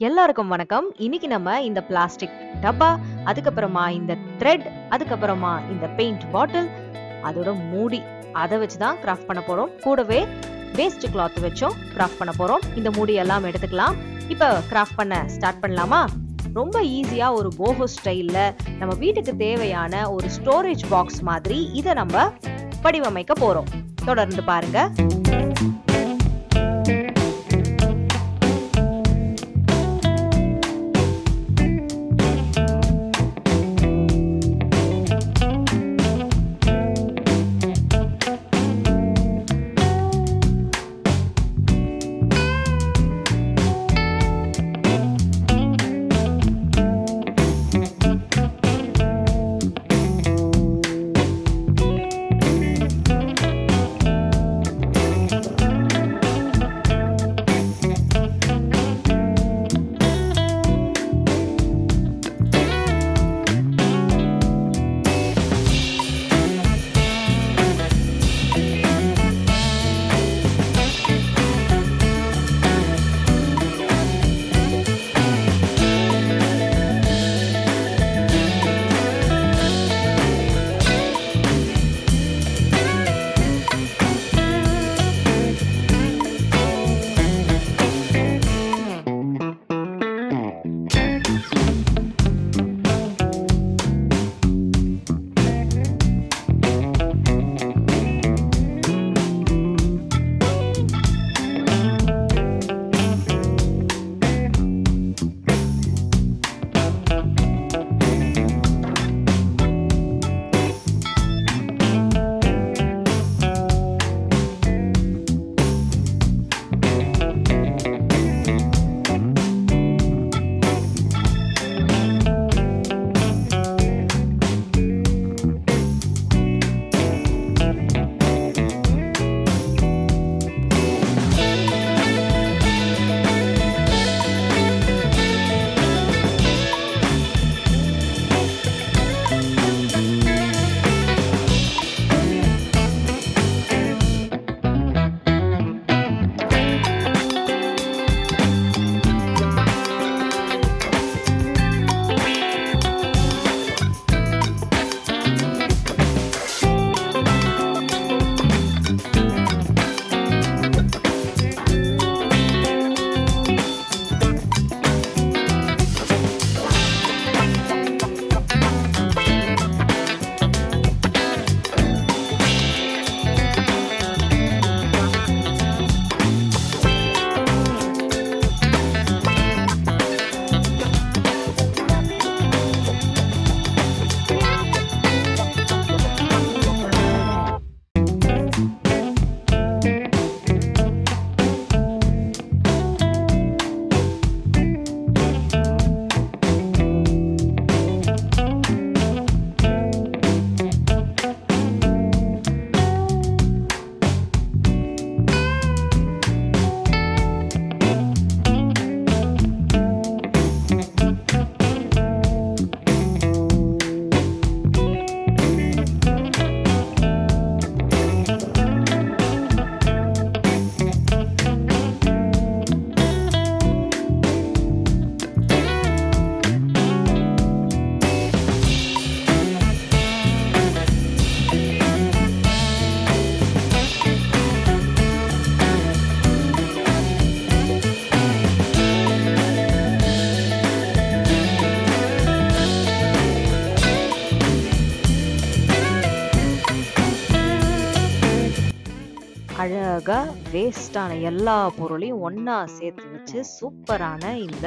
எல்லாருக்கும் வணக்கம். இன்னைக்கு நம்ம இந்த பிளாஸ்டிக் டப்பா, அதுக்கப்புறமா இந்த த்ரெட், அதுக்கப்புறமா இந்த பெயிண்ட் பாட்டில், அதோட மூடி, அதை வச்சுதான் கிராஃப்ட் பண்ண போறோம். கூடவே வேஸ்ட் கிளாத் வச்சும் கிராஃப்ட் பண்ண போறோம். இந்த மூடி எல்லாம் எடுத்துக்கலாம். இப்ப கிராஃப்ட் பண்ண ஸ்டார்ட் பண்ணலாமா? ரொம்ப ஈஸியா ஒரு போஹோ ஸ்டைல்ல நம்ம வீட்டுக்கு தேவையான ஒரு ஸ்டோரேஜ் பாக்ஸ் மாதிரி இதை நம்ம வடிவமைக்க போறோம். தொடர்ந்து பாருங்க. அழகா வேஸ்டான எல்லா பொருளையும் ஒன்னா சேர்த்து வச்சு சூப்பரான இந்த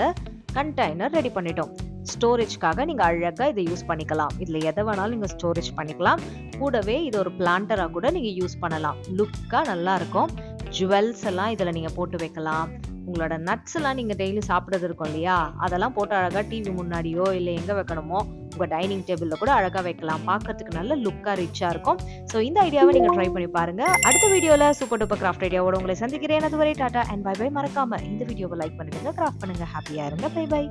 கண்டெய்னர் ரெடி பண்ணிட்டோம். ஸ்டோரேஜ்க்காக நீங்க அழகா இதை யூஸ் பண்ணிக்கலாம். இதுல எதை வேணாலும் நீங்க ஸ்டோரேஜ் பண்ணிக்கலாம். கூடவே இது ஒரு பிளான்டரா கூட நீங்க யூஸ் பண்ணலாம். லுக்கா நல்லா இருக்கும். ஜுவல்ஸ் எல்லாம் இதுல நீங்க போட்டு வைக்கலாம். உங்களோட நட்ஸ் எல்லாம் நீங்க டெய்லி சாப்பிடுறது இருக்கும் இல்லையா, அதெல்லாம் போட்டு அழகா டிவி முன்னாடியோ இல்ல எங்க வைக்கணுமோ உங்க டைனிங் டேபிள்ல கூட அழகா வைக்கலாம். பார்க்கிறதுக்கு நல்ல லுக்கா ரிச்சா இருக்கும். சோ இந்த ஐடியாவை நீங்க ட்ரை பண்ணி பாருங்க. அடுத்த வீடியோல சூப்பர் டூப்பர் கிராஃப்ட் ஐடியாவோட உங்களை சந்திக்கிறேன். அதுவரை டாடா அண்ட் பை பை. மறக்காம இந்த வீடியோவை லைக் பண்ணுங்க, கிராஃப்ட் பண்ணுங்க, ஹாப்பியா இருங்க. Bye by.